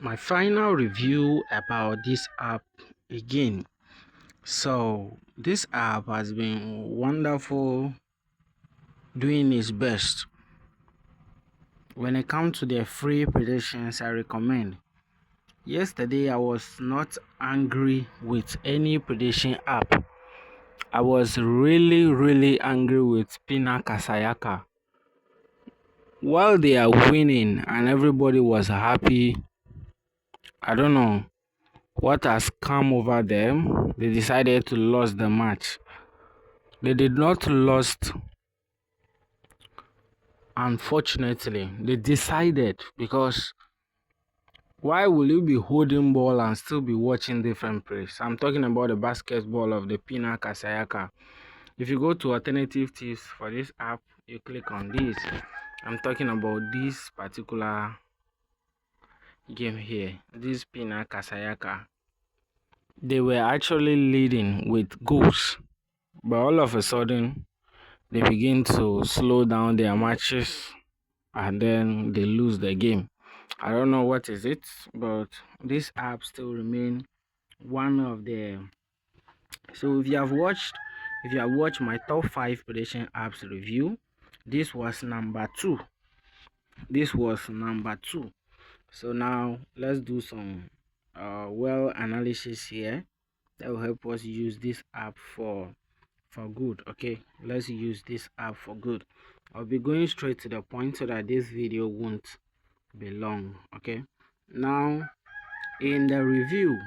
my final review about this app again. So, this app has been wonderful, doing its best. When it comes to the free predictions, I recommend. Yesterday, I was not angry with any prediction app. I was really angry with Pina Kasayaka. While they are winning and everybody was happy, I don't know what has come over them. They decided to lose the match. They did not lost, unfortunately. They decided, because why will you be holding ball and still be watching different plays? I'm talking about the basketball of the Pina Kasayaka. If you go to alternative tips for this app, you click on this. I'm talking about this particular game here, this Pina Kasayaka. They were actually leading with goals, but all of a sudden they begin to slow down their matches and then they lose the game. I don't know what is it, but this app still remain one of the. So if you have watched my top 5 prediction apps review, this was number 2. This was number 2. So now let's do some well analysis here that will help us use this app for good. Okay, let's use this app for good. I'll be going straight to the point so that this video won't be long. Okay, now in the review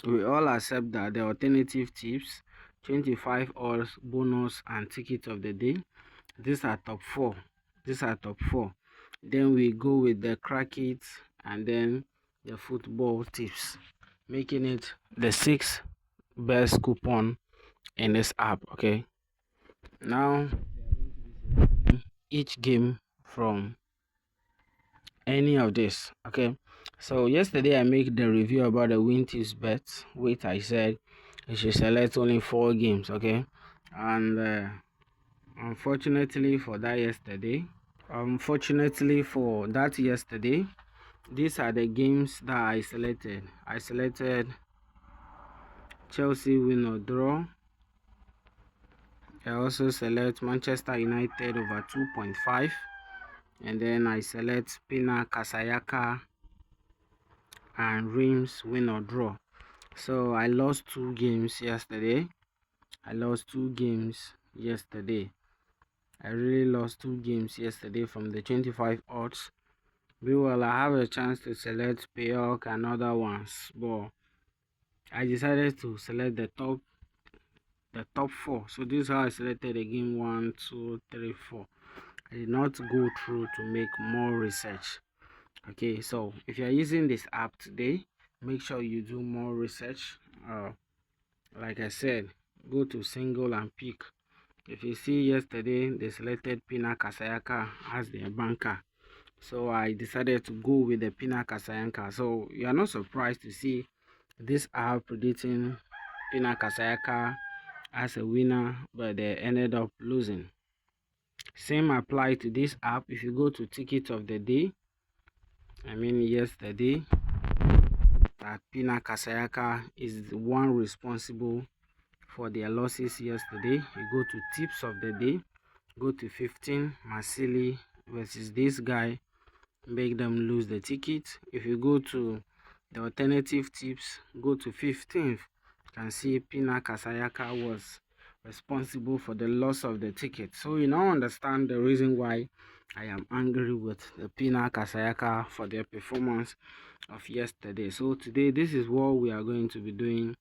we all accept that the alternative tips, 25 odds, bonus and ticket of the day, these are top 4. Then we go with the crack it and then the football tips, making it the 6th best coupon in this app. Okay, now each game from any of this. Okay, so yesterday I made the review about the win tips bet, which I said you should select only 4 games. Okay, and unfortunately for that yesterday, these are the games that I selected. I selected Chelsea win or draw. I also select Manchester United over 2.5, and then I select Pina Kasayaka and Reims win or draw. So I lost 2 games yesterday. I really lost 2 games yesterday from the 25 odds. Well, I have a chance to select Payok and other ones, but I decided to select the top 4. So this is how I selected the game 1, 2, 3, 4. I did not go through to make more research. Okay, so if you're using this app today, make sure you do more research. Like I said, go to single and pick. If you see yesterday, they selected Pina Kasayaka as their banker. So I decided to go with the Pina Kasayaka. So you are not surprised to see this app predicting Pina Kasayaka as a winner, but they ended up losing. Same apply to this app. If you go to ticket of the day, yesterday, that Pina Kasayaka is the one responsible for their losses yesterday. You go to tips of the day, go to 15, Masili versus this guy, make them lose the ticket. If you go to the alternative tips, go to 15th, you can see Pina Kasayaka was responsible for the loss of the ticket. So you now understand the reason why I am angry with the Pina Kasayaka for their performance of yesterday. So today, this is what we are going to be doing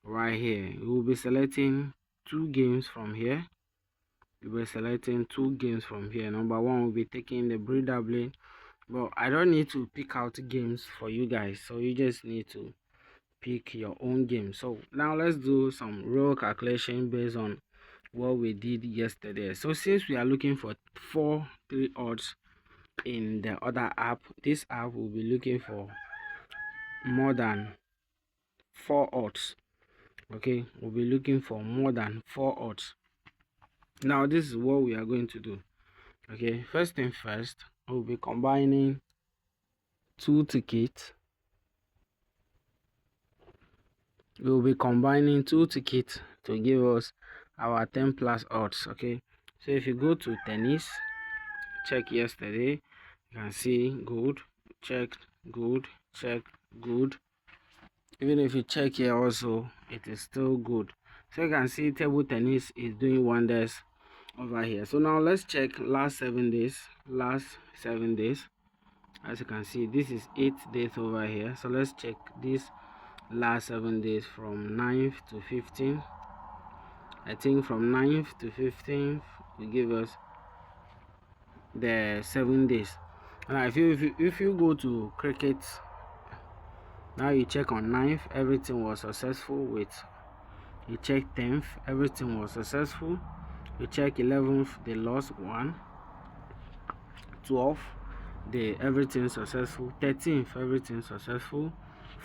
right here. We will be selecting 2 games from here. Number 1 will be taking the Breeder Blade, but I don't need to pick out games for you guys, so you just need to pick your own game. So now let's do some real calculation based on what we did yesterday. So since we are looking for 3 odds in the other app, this app will be looking for more than 4 odds. Okay, we'll be looking for more than 4 odds. Now this is what we are going to do. Okay, first thing first, we'll be combining 2 tickets. We will be combining 2 tickets to give us our 10 plus odds. Okay, so if you go to tennis, check yesterday, you can see good, check, good, check, good. Even if you check here also, it is still good. So you can see table tennis is doing wonders over here. So now let's check last 7 days. As you can see, this is 8 days over here. So let's check this last 7 days from 9th to 15th. I think from 9th to 15th will give us the 7 days. And if you go to cricket, now you check on 9th, everything was successful. With you check 10th, everything was successful. You check 11th, they lost 1. 12th, everything successful. 13th, everything successful.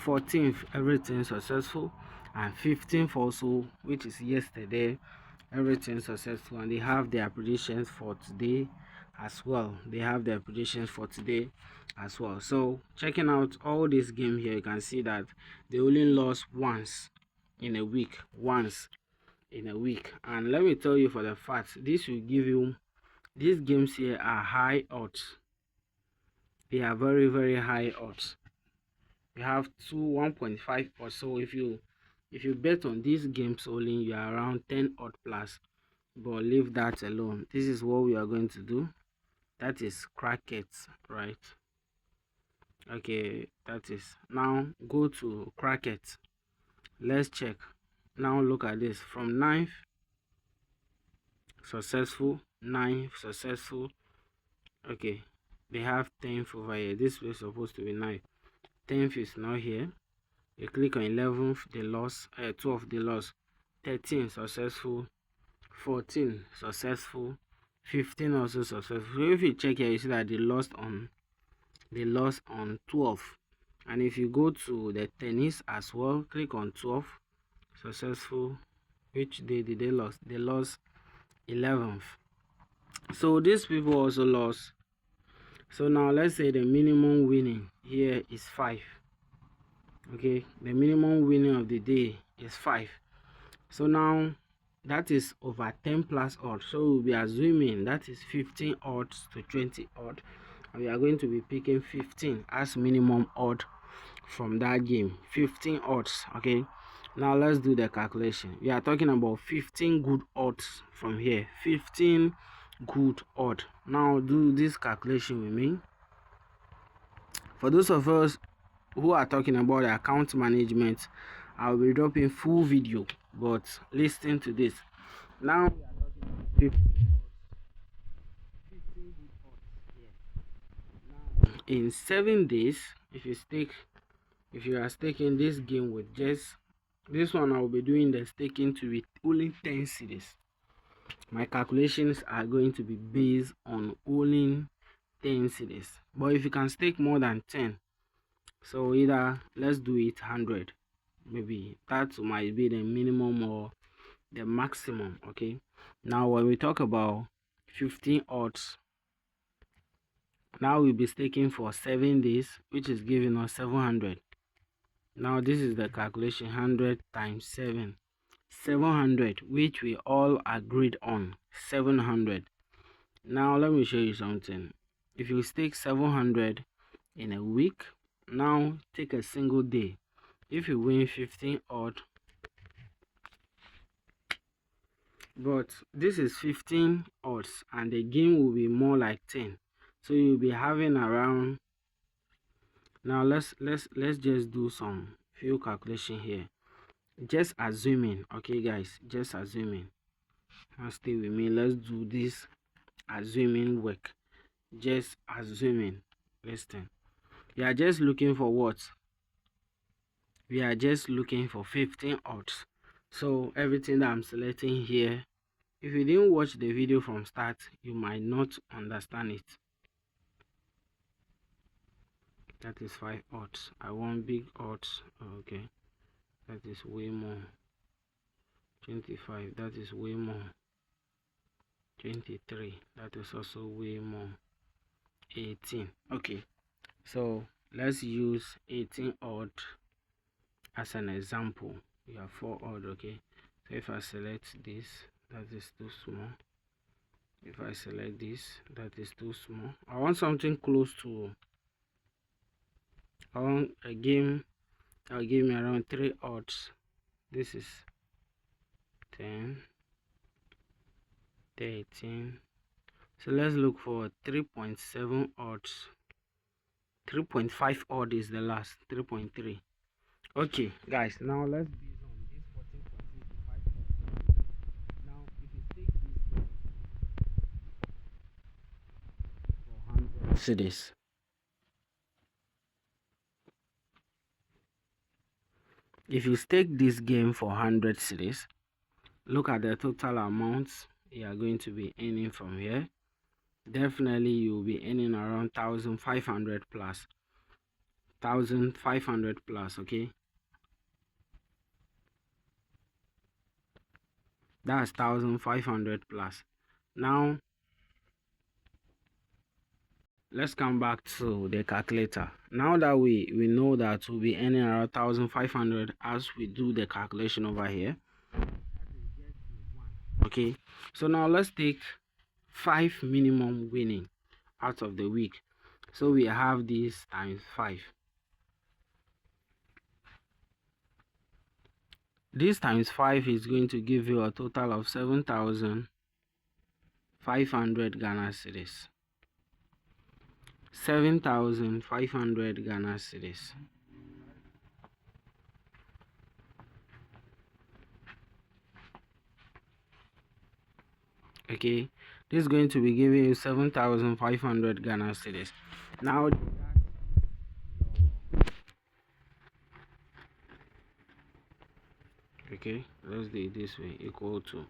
14th, everything successful. And 15th also, which is yesterday, everything successful. And they have their predictions for today as well. So checking out all this game here, you can see that they only lost once in a week. And let me tell you for the fact, this will give you, these games here are high odds. They are very, very high odds. You have 1.5 or so. If you bet on these games only, you are around 10 odd plus. But leave that alone. This is what we are going to do. That is cricket, right? Okay, that is. Now go to cricket. Let's check. Now look at this. From 9th, successful. 9th, successful. Okay, they have 10th over here. This was supposed to be 9th. 10th is not here. You click on 11th, they lost. 12th, they lost. 13, successful. 14, successful. 15 also successful. So if you check here, you see that they lost on 12th. And if you go to the tennis as well, click on 12, successful. Which day did they lose? They lost 11th. So these people also lost. So now let's say the minimum winning here is 5. Okay, the minimum winning of the day is 5. So now that is over 10 plus odds. So we'll be assuming that is 15 odds to 20 odd. And we are going to be picking 15 as minimum odd from that game. 15 odds. Okay, now let's do the calculation. We are talking about 15 good odds from here. 15 good odd. Now do this calculation with me. For those of us who are talking about the account management, I'll be dropping full video, but listen to this. Now we are talking about 15 good odds here. Now in 7 days, if you are staking this game with just this one, I will be doing the staking to be only 10 cedis. My calculations are going to be based on only 10 cedis. But if you can stake more than 10, so either let's do it 100, maybe that might be the minimum or the maximum. Okay, now when we talk about 15 odds, now we'll be staking for 7 days, which is giving us 700. Now this is the calculation: 100 times 7, 700, which we all agreed on. 700. Now let me show you something. If you stake 700 in a week, now take a single day. If you win 15 odd, but this is 15 odds and the game will be more like 10, so you'll be having around, now let's just do some few calculation here, just assuming. Okay guys, just assuming. Now stay with me, let's do this assuming work. Just assuming. Listen, we are just looking for what? We are just looking for 15 odds. So everything that I'm selecting here, if you didn't watch the video from start, you might not understand it. That is 5 odds. I want big odds. Okay, that is way more. 25, that is way more. 23, that is also way more. 18. Okay, so let's use 18 odd as an example. We have 4 odd, okay? So if I select this, that is too small. If I select this, that is too small. I want something close to, I want a game that'll give me around 3 odds. This is 10, 13. So let's look for 3.7 odds. 3.5 odd is the last. 3.3. Okay, guys, now let's base on this 14.65 odd. Now, if you take this for 100 cedis, if you stake this game for 100 cedis, look at the total amounts you are going to be earning from here. Definitely you will be earning around 1,500 plus, 1,500 plus, okay? That's 1,500 plus. Now let's come back to the calculator. Now that we know that we'll be earning around 1,500 as we do the calculation over here. Okay, so now let's take 5 minimum winning out of the week. So we have this times 5. This times 5 is going to give you a total of 7,500 Ghana cedis. 7,500 Ghana cedis. Okay, this is going to be giving you 7,500 Ghana cedis. Now, okay, let's do it this way, equal to,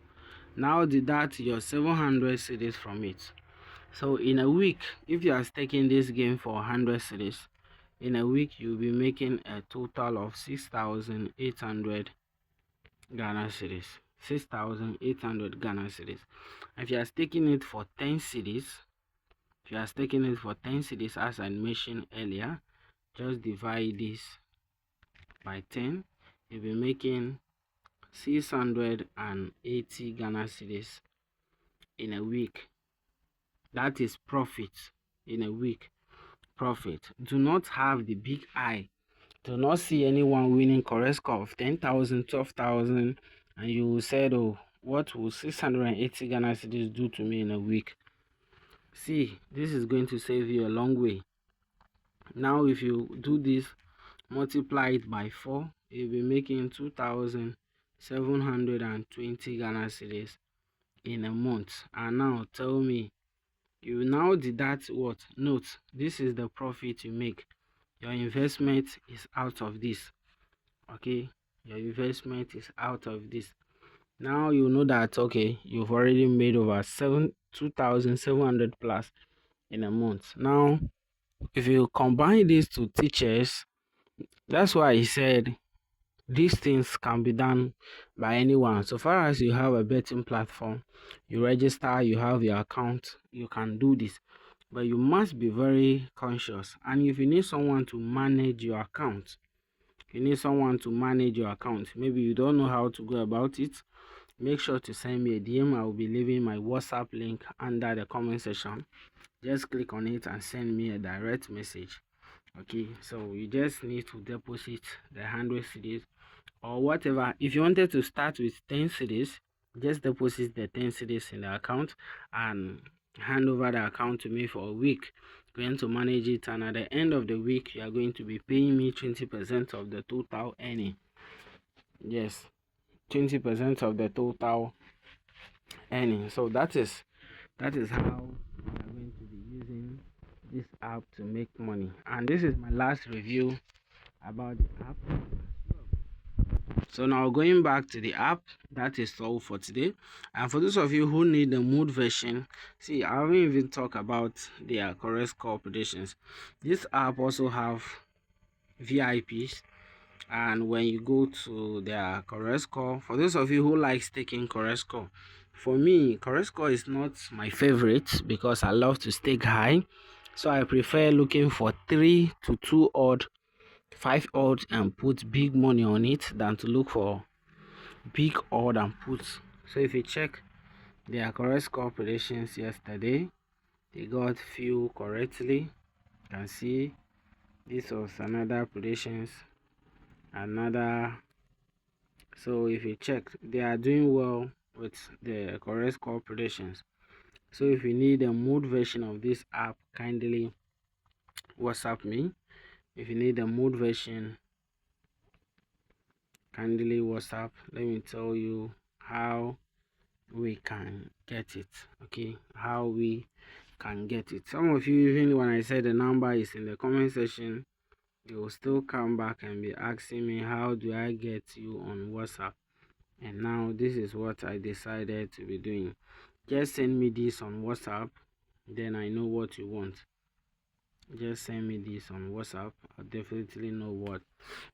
now deduct your 700 cedis from it. So in a week, if you are staking this game for 100 cedis, in a week you'll be making a total of 6,800 Ghana cedis. 6,800 Ghana cedis. If you are staking it for 10 cedis, if you are staking it for 10 cedis, as I mentioned earlier, just divide this by 10. You'll be making 680 Ghana cedis in a week. That is profit in a week. Profit. Do not have the big eye. Do not see anyone winning correct score of 10,000, 12,000, and you said, oh, what will 680 Ghana cedis do to me in a week? See, this is going to save you a long way. Now, if you do this, multiply it by 4, you'll be making 2,720 Ghana cedis in a month. And now tell me, you now deduct what? Note, this is the profit you make. Your investment is out of this. Okay, your investment is out of this. Now you know that, okay, you've already made over 2,700 plus in a month. Now, if you combine these two teachers, that's why he said these things can be done by anyone. So far as you have a betting platform, you register, you have your account, you can do this. But you must be very conscious. And if you need someone to manage your account, maybe you don't know how to go about it, make sure to send me a DM. I will be leaving my WhatsApp link under the comment section. Just click on it and send me a direct message. Okay, so you just need to deposit the 100 cedis or whatever. If you wanted to start with 10 cedis, just deposit the 10 cedis in the account and hand over the account to me for a week. Going to manage it, and at the end of the week you are going to be paying me 20% of the total earning. Yes, 20% of the total earning. So that is how we are going to be using this app to make money. And this is my last review about the app. So now going back to the app, that is all for today. And for those of you who need the mood version, see, I haven't even talked about their correct score predictions. This app also have VIPs, and when you go to their correct score, for those of you who like staking correct score, for me correct score is not my favorite because I love to stake high. So I prefer looking for 3 to 2 odd, 5 odd, and put big money on it than to look for big odd and put. So if you check their correct score predictions yesterday, they got few correctly. You can see this was another predictions, another. So if you check, they are doing well with the correct score predictions. So if you need a mood version of this app, kindly WhatsApp me. If you need a mood version, kindly WhatsApp. Let me tell you how we can get it. Okay, how we can get it. Some of you, even when I said the number is in the comment section, you will still come back and be asking me, how do I get you on WhatsApp? And now this is what I decided to be doing. Just send me this on WhatsApp, then I know what you want. Just send me this on WhatsApp. I'll definitely know what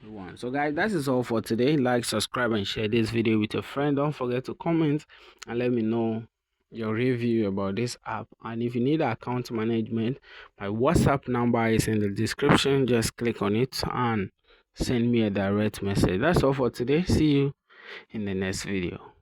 you want. So guys, that is all for today. Like, subscribe, and share this video with your friend. Don't forget to comment and let me know your review about this app. And if you need account management, my WhatsApp number is in the description. Just click on it and send me a direct message. That's all for today. See you in the next video.